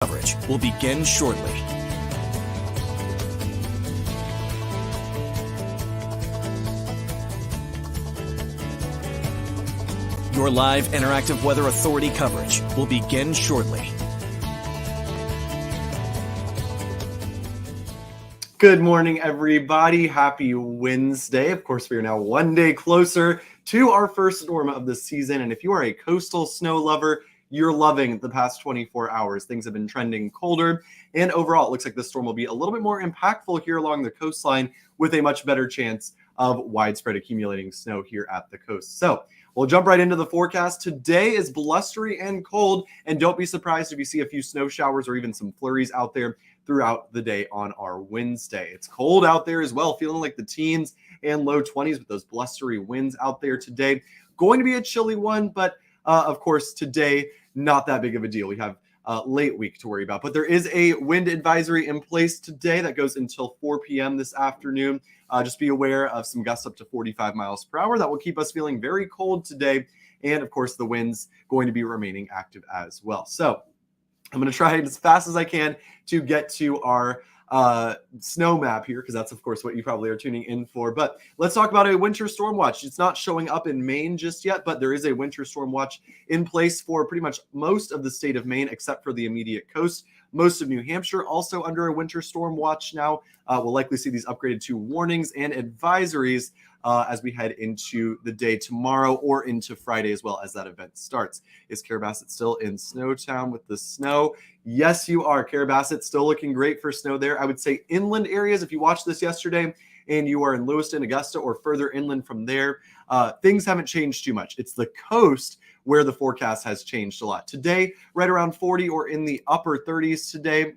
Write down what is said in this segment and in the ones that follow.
Coverage will begin shortly. Your live interactive Weather Authority coverage will begin shortly. Good morning, everybody. Happy Wednesday. Of course, we are now one day closer to our first storm of the season. And if you are a coastal snow lover, you're loving the past 24 hours. Things have been trending colder. And overall, it looks like this storm will be a little bit more impactful here along the coastline with a much better chance of widespread accumulating snow here at the coast. So we'll jump right into the forecast. Today is blustery and cold. And don't be surprised if you see a few snow showers or even some flurries out there throughout the day on our Wednesday. It's cold out there as well, feeling like the teens and low 20s with those blustery winds out there today. Going to be a chilly one, but of course, today, not that big of a deal. We have late week to worry about, but there is a wind advisory in place today that goes until 4 p.m. this afternoon. Just be aware of some gusts up to 45 miles per hour. That will keep us feeling very cold today. And of course, the winds going to be remaining active as well. So I'm going to try as fast as I can to get to our snow map here, because that's, of course, what you probably are tuning in for. But let's talk about a winter storm watch. It's not showing up in Maine just yet, but there is a winter storm watch in place for pretty much most of the state of Maine, except for the immediate coast. Most of New Hampshire also under a winter storm watch now. We'll likely see these upgraded to warnings and advisories as we head into the day tomorrow or into Friday as well as that event starts. Is Carrabassett still in Snowtown with the snow? Yes, you are. Carrabassett still looking great for snow there. I would say inland areas, if you watched this yesterday and you are in Lewiston, Augusta, or further inland from there, things haven't changed too much. It's the coast where the forecast has changed a lot. Today, right around 40 or in the upper 30s today.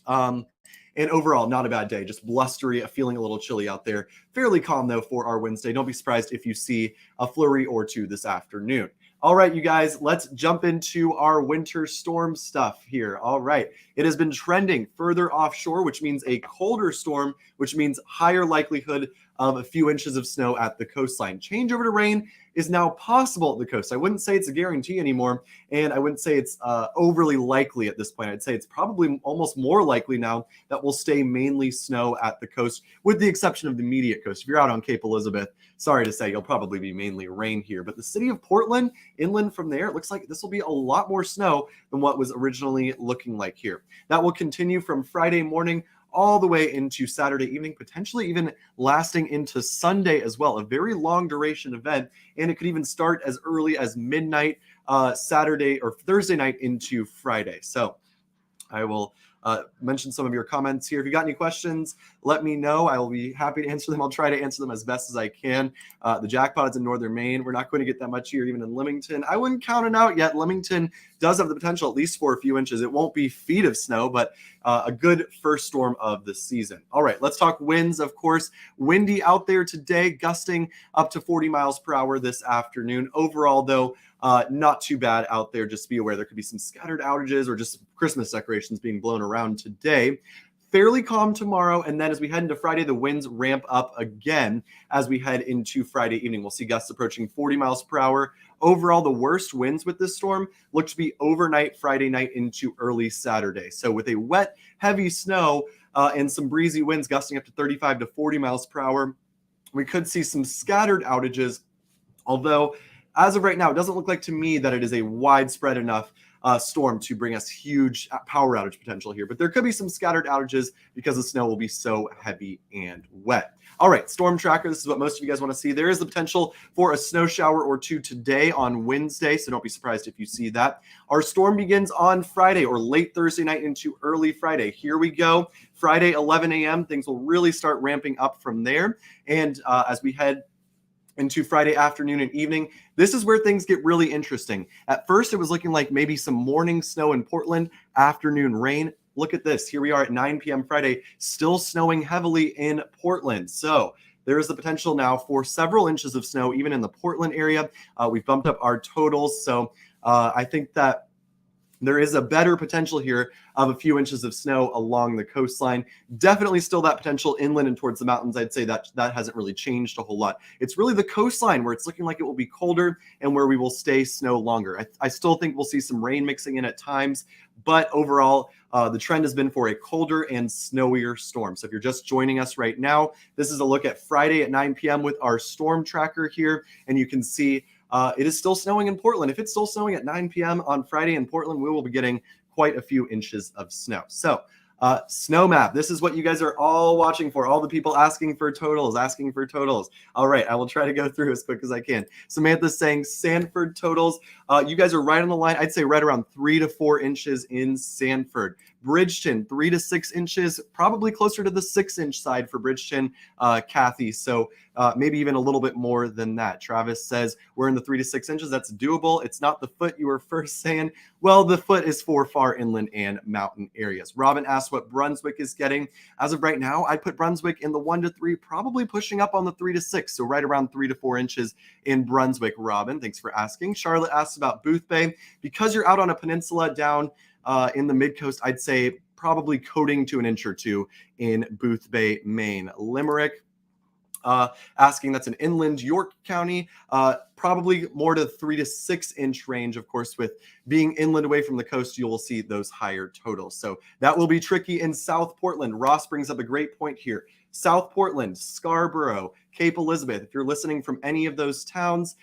And overall, not a bad day, just blustery, feeling a little chilly out there. Fairly calm, though, for our Wednesday. Don't be surprised if you see a flurry or two this afternoon. All right, you guys, let's jump into our winter storm stuff here. All right, it has been trending further offshore, which means a colder storm, which means higher likelihood of a few inches of snow at the coastline. Change over to rain is now possible at the coast. I wouldn't say it's a guarantee anymore, and I wouldn't say it's overly likely at this point. I'd say it's probably almost more likely now that we'll stay mainly snow at the coast, with the exception of the immediate coast. If you're out on Cape Elizabeth, sorry to say, you'll probably be mainly rain here. But the city of Portland, inland from there, it looks like this will be a lot more snow than what was originally looking like here. That will continue from Friday morning all the way into Saturday evening, potentially even lasting into Sunday as well. A very long duration event, and it could even start as early as midnight Saturday or Thursday night into Friday. So I will mention some of your comments here. If you got any questions, let me know. I will be happy to answer them. I'll try to answer them as best as I can. The jackpot is in northern Maine. We're not going to get that much here, even in Leamington. I wouldn't count it out yet. Leamington does have the potential at least for a few inches. It won't be feet of snow, but a good first storm of the season. All right, let's talk winds, of course. Windy out there today, gusting up to 40 miles per hour this afternoon. Overall, though, not too bad out there. Just be aware there could be some scattered outages or just Christmas decorations being blown around today. Fairly calm tomorrow, and then as we head into Friday, the winds ramp up again as we head into Friday evening. We'll see gusts approaching 40 miles per hour. Overall, the worst winds with this storm look to be overnight Friday night into early Saturday. So with a wet, heavy snow and some breezy winds gusting up to 35 to 40 miles per hour, we could see some scattered outages, although as of right now, it doesn't look like to me that it is a widespread enough storm to bring us huge power outage potential here. But there could be some scattered outages because the snow will be so heavy and wet. All right, storm tracker. This is what most of you guys want to see. There is the potential for a snow shower or two today on Wednesday, so don't be surprised if you see that. Our storm begins on Friday or late Thursday night into early Friday. Here we go. Friday, 11 a.m. Things will really start ramping up from there. And as we head into Friday afternoon and evening, this is where things get really interesting. At first, it was looking like maybe some morning snow in Portland, afternoon rain. Look at this. Here we are at 9 p.m. Friday, still snowing heavily in Portland. So there is the potential now for several inches of snow, even in the Portland area. We've bumped up our totals. So I think that there is a better potential here of a few inches of snow along the coastline. Definitely still that potential inland and towards the mountains. I'd say that hasn't really changed a whole lot. It's really the coastline where it's looking like it will be colder and where we will stay snow longer. I still think we'll see some rain mixing in at times, but overall, the trend has been for a colder and snowier storm. So if you're just joining us right now, this is a look at Friday at 9 p.m. with our storm tracker here, and you can see it is still snowing in Portland. If it's still snowing at 9 p.m. on Friday in Portland, we will be getting quite a few inches of snow. So snow map. This is what you guys are all watching for. All the people asking for totals. All right, I will try to go through as quick as I can. Samantha's saying Sanford totals. You guys are right on the line. I'd say right around 3 to 4 inches in Sanford. Bridgeton, 3 to 6 inches, probably closer to the 6-inch side for Bridgeton, Kathy. So maybe even a little bit more than that. Travis says we're in the 3 to 6 inches. That's doable. It's not the foot you were first saying. Well, the foot is for far inland and mountain areas. Robin asked what Brunswick is getting. As of right now, I'd put Brunswick in the 1 to 3, probably pushing up on the 3 to 6. So right around 3 to 4 inches in Brunswick. Robin, thanks for asking. Charlotte asks about Boothbay. Because you're out on a peninsula down in the mid-coast, I'd say probably coating to an inch or two in Boothbay, Maine. Limerick asking, that's an inland York County, probably more to 3 to 6 inch range. Of course, with being inland away from the coast, you will see those higher totals. So that will be tricky in South Portland. Ross brings up a great point here. South Portland, Scarborough, Cape Elizabeth. If you're listening from any of those towns,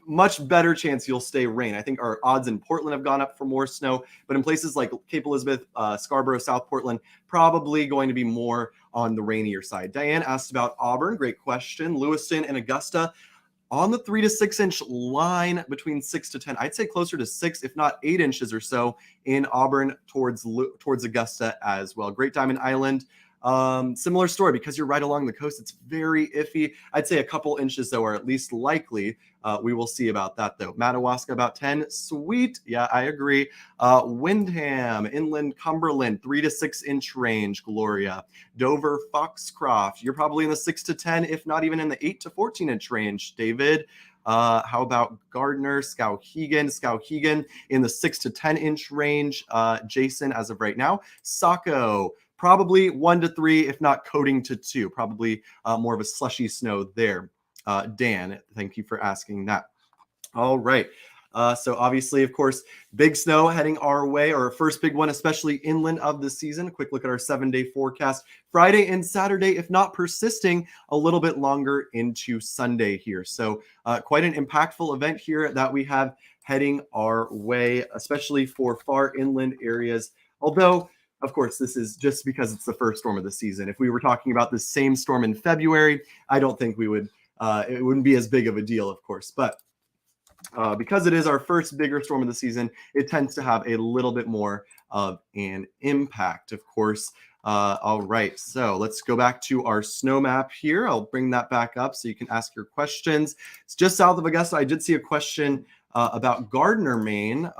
much better chance you'll stay rain. I think our odds in Portland have gone up for more snow, but in places like Cape Elizabeth, Scarborough, South Portland, probably going to be more on the rainier side. Diane asked about Auburn. Great question. Lewiston and Augusta on the 3 to 6 inch line between 6 to 10. I'd say closer to 6, if not 8 inches or so in Auburn towards Augusta as well. Great Diamond Island. Similar story, because you're right along the coast, it's very iffy. I'd say a couple inches though are at least likely. We will see about that though. Madawaska about 10. Sweet. Yeah, I agree. Windham, Inland Cumberland, 3 to 6 inch range. Gloria. Dover, Foxcroft. You're probably in the 6 to 10, if not even in the 8 to 14 inch range. David. How about Gardner, Skowhegan in the 6 to 10 inch range. Jason, as of right now. Saco. Probably 1 to 3, if not coating to 2. Probably more of a slushy snow there. Dan, thank you for asking that. All right. So obviously, of course, big snow heading our way, or first big one, especially inland of the season. A quick look at our 7-day forecast. Friday and Saturday, if not persisting, a little bit longer into Sunday here. So quite an impactful event here that we have heading our way, especially for far inland areas. Although, of course, this is just because it's the first storm of the season. If we were talking about the same storm in February, I don't think we would, it wouldn't be as big of a deal, of course. But because it is our first bigger storm of the season, it tends to have a little bit more of an impact, of course. All right, so let's go back to our snow map here. I'll bring that back up so you can ask your questions. It's just south of Augusta. I did see a question about Gardner, Maine.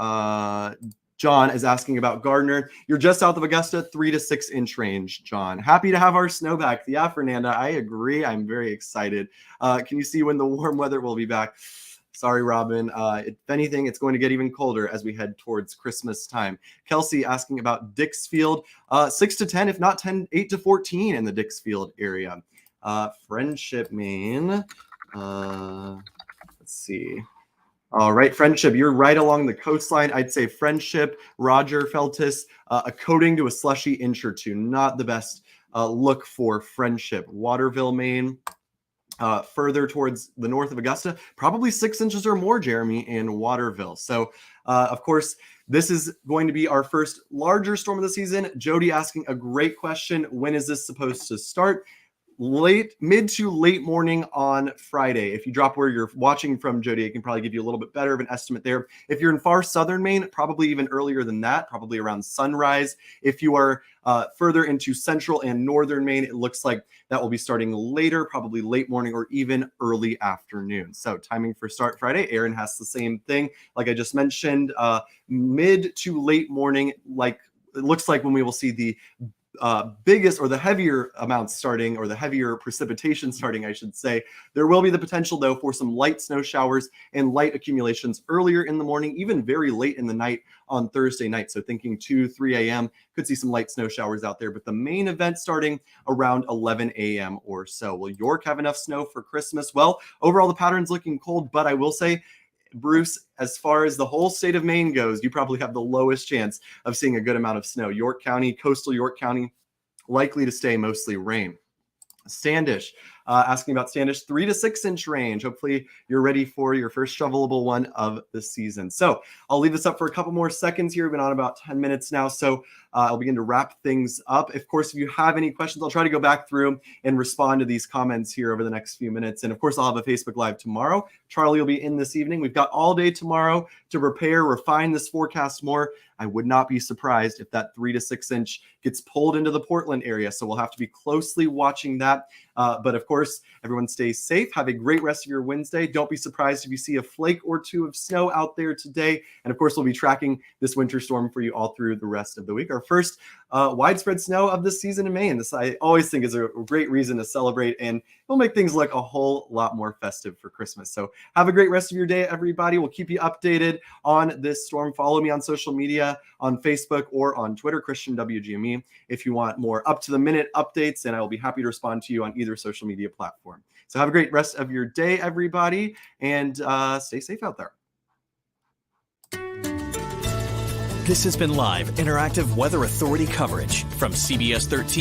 John is asking about Gardner. You're just south of Augusta, 3 to 6 inch range, John. Happy to have our snow back. Yeah, Fernanda, I agree. I'm very excited. Can you see when the warm weather will be back? Sorry, Robin. If anything, it's going to get even colder as we head towards Christmas time. Kelsey asking about Dixfield. 6 to 10, if not 10, 8 to 14 in the Dixfield area. Friendship, Maine. Let's see. All right, Friendship, you're right along the coastline. I'd say Friendship, Roger Feltis, a coating to a slushy inch or two. Not the best look for Friendship. Waterville, Maine, further towards the north of Augusta, probably 6 inches or more, Jeremy, in Waterville. So, of course, this is going to be our first larger storm of the season. Jody asking a great question. When is this supposed to start? Mid to late morning on Friday. If you drop where you're watching from, Jody, I can probably give you a little bit better of an estimate there. If you're in far southern Maine, probably even earlier than that, probably around sunrise. If you are further into central and northern Maine, it looks like that will be starting later, probably late morning or even early afternoon. So timing for start Friday. Aaron has the same thing. Like I just mentioned, mid to late morning, like it looks like when we will see the biggest or the heavier amounts starting, or the heavier precipitation starting, I should say. There will be the potential, though, for some light snow showers and light accumulations earlier in the morning, even very late in the night on Thursday night. So thinking 2, 3 a.m., could see some light snow showers out there. But the main event starting around 11 a.m. or so. Will York have enough snow for Christmas? Well, overall, the pattern's looking cold, but I will say, Bruce, as far as the whole state of Maine goes, you probably have the lowest chance of seeing a good amount of snow. York County, coastal York County, likely to stay mostly rain. Standish, asking about Standish, 3 to 6 inch range. Hopefully you're ready for your first shovelable one of the season. So I'll leave this up for a couple more seconds here. We've been on about 10 minutes now, so I'll begin to wrap things up. Of course, if you have any questions, I'll try to go back through and respond to these comments here over the next few minutes. And of course, I'll have a Facebook Live tomorrow. Charlie will be in this evening. We've got all day tomorrow to prepare, refine this forecast more. I would not be surprised if that 3 to 6 inch gets pulled into the Portland area. So we'll have to be closely watching that. But of course, everyone stays safe. Have a great rest of your Wednesday. Don't be surprised if you see a flake or two of snow out there today. And of course, we'll be tracking this winter storm for you all through the rest of the week. Our first widespread snow of the season in Maine. This, I always think, is a great reason to celebrate, and it'll make things look a whole lot more festive for Christmas. So have a great rest of your day, everybody. We'll keep you updated on this storm. Follow me on social media, on Facebook or on Twitter, Christian WGME, if you want more up-to-the-minute updates, and I will be happy to respond to you on either social media platform. So have a great rest of your day, everybody, and stay safe out there. This has been live interactive Weather Authority coverage from CBS 13.